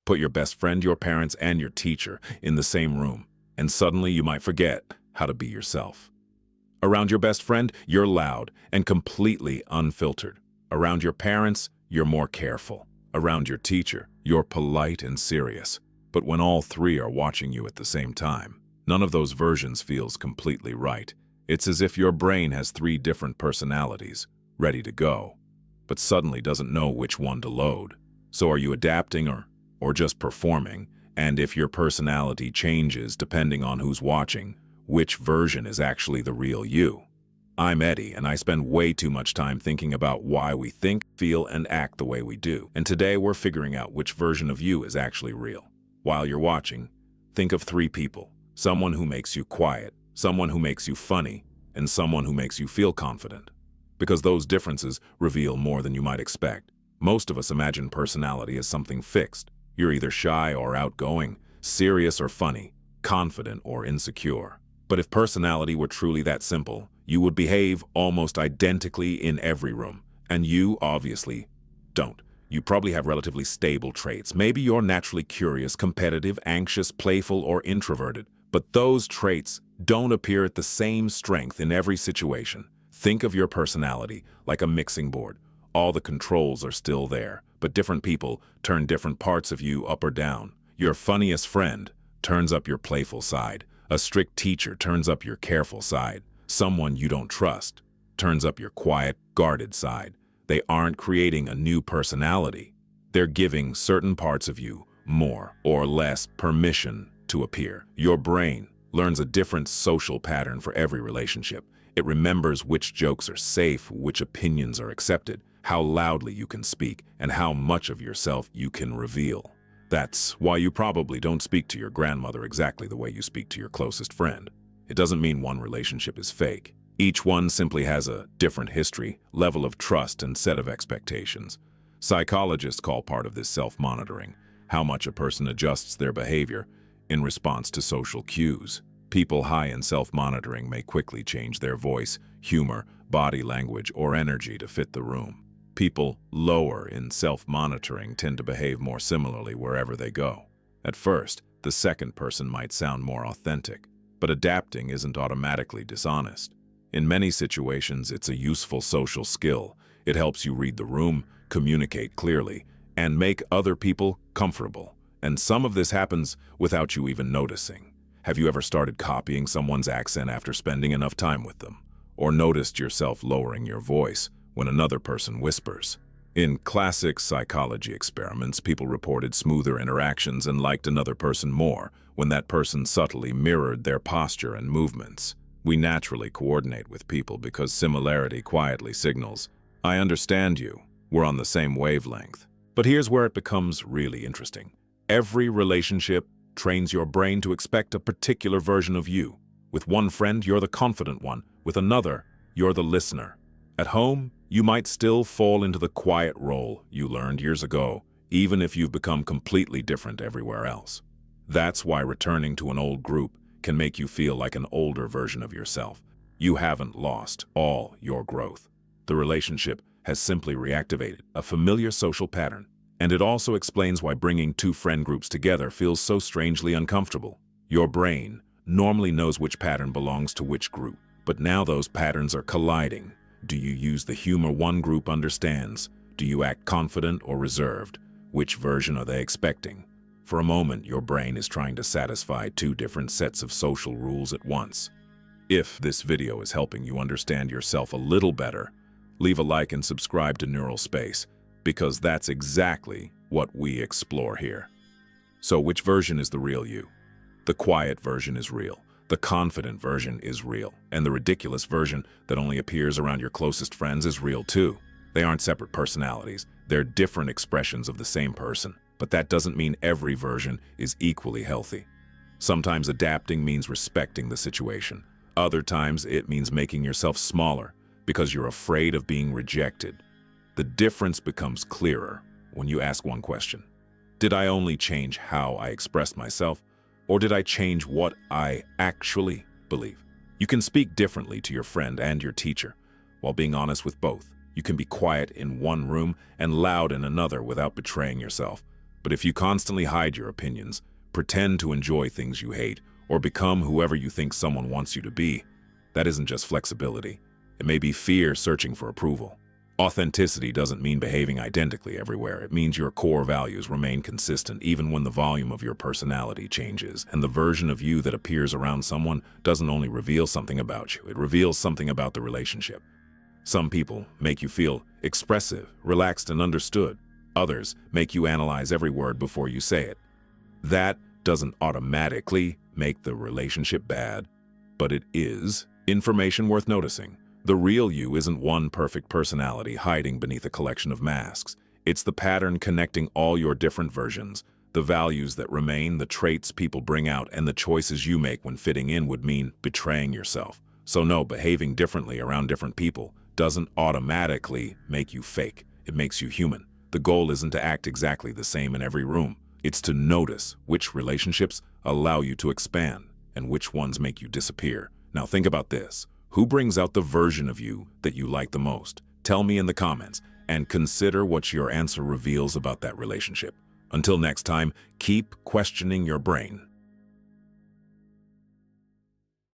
Put your best friend, your parents, and your teacher in the same room, and suddenly you might forget how to be yourself. Around your best friend, you're loud and completely unfiltered. Around your parents, you're more careful. Around your teacher, you're polite and serious. But when all three are watching you at the same time, none of those versions feels completely right. It's as if your brain has three different personalities, ready to go, but suddenly doesn't know which one to load. So are you adapting or just performing? And if your personality changes depending on who's watching, which version is actually the real you? I'm Eddie, and I spend way too much time thinking about why we think, feel, and act the way we do. And today we're figuring out which version of you is actually real. While you're watching, think of three people. Someone who makes you quiet, someone who makes you funny, and someone who makes you feel confident. Because those differences reveal more than you might expect. Most of us imagine personality as something fixed. You're either shy or outgoing, serious or funny, confident or insecure. But if personality were truly that simple, you would behave almost identically in every room. And you, obviously, don't. You probably have relatively stable traits. Maybe you're naturally curious, competitive, anxious, playful, or introverted. But those traits don't appear at the same strength in every situation. Think of your personality like a mixing board. All the controls are still there, but different people turn different parts of you up or down. Your funniest friend turns up your playful side. A strict teacher turns up your careful side. Someone you don't trust turns up your quiet, guarded side. They aren't creating a new personality. They're giving certain parts of you more or less permission to appear. Your brain learns a different social pattern for every relationship. It remembers which jokes are safe, which opinions are accepted, how loudly you can speak, and how much of yourself you can reveal. That's why you probably don't speak to your grandmother exactly the way you speak to your closest friend. It doesn't mean one relationship is fake. Each one simply has a different history, level of trust, and set of expectations. Psychologists call part of this self-monitoring how much a person adjusts their behavior in response to social cues. People high in self-monitoring may quickly change their voice, humor, body language, or energy to fit the room. People lower in self-monitoring tend to behave more similarly wherever they go. At first, the second person might sound more authentic, but adapting isn't automatically dishonest. In many situations, it's a useful social skill. It helps you read the room, communicate clearly, and make other people comfortable. And some of this happens without you even noticing. Have you ever started copying someone's accent after spending enough time with them? Or noticed yourself lowering your voice when another person whispers? In classic psychology experiments, people reported smoother interactions and liked another person more when that person subtly mirrored their posture and movements. We naturally coordinate with people because similarity quietly signals, "I understand you, we're on the same wavelength." But here's where it becomes really interesting. Every relationship trains your brain to expect a particular version of you. With one friend, you're the confident one. With another, you're the listener. At home, you might still fall into the quiet role you learned years ago, even if you've become completely different everywhere else. That's why returning to an old group can make you feel like an older version of yourself. You haven't lost all your growth. The relationship has simply reactivated a familiar social pattern. And it also explains why bringing two friend groups together feels so strangely uncomfortable. Your brain normally knows which pattern belongs to which group, but now those patterns are colliding. Do you use the humor one group understands? Do you act confident or reserved? Which version are they expecting? For a moment, your brain is trying to satisfy two different sets of social rules at once. If this video is helping you understand yourself a little better, leave a like and subscribe to Neural Space, because that's exactly what we explore here. So which version is the real you? The quiet version is real. The confident version is real. And the ridiculous version that only appears around your closest friends is real too. They aren't separate personalities. They're different expressions of the same person. But that doesn't mean every version is equally healthy. Sometimes adapting means respecting the situation. Other times it means making yourself smaller because you're afraid of being rejected. The difference becomes clearer when you ask one question. Did I only change how I express myself, or did I change what I actually believe? You can speak differently to your friend and your teacher while being honest with both. You can be quiet in one room and loud in another without betraying yourself. But if you constantly hide your opinions, pretend to enjoy things you hate, or become whoever you think someone wants you to be, that isn't just flexibility. It may be fear searching for approval. Authenticity doesn't mean behaving identically everywhere. It means your core values remain consistent even when the volume of your personality changes. And the version of you that appears around someone doesn't only reveal something about you, it reveals something about the relationship. Some people make you feel expressive, relaxed, and understood. Others make you analyze every word before you say it. That doesn't automatically make the relationship bad, but it is information worth noticing. The real you isn't one perfect personality hiding beneath a collection of masks. It's the pattern connecting all your different versions, the values that remain, the traits people bring out, and the choices you make when fitting in would mean betraying yourself. So no, behaving differently around different people doesn't automatically make you fake. It makes you human. The goal isn't to act exactly the same in every room. It's to notice which relationships allow you to expand and which ones make you disappear. Now think about this. Who brings out the version of you that you like the most? Tell me in the comments, and consider what your answer reveals about that relationship. Until next time, keep questioning your brain.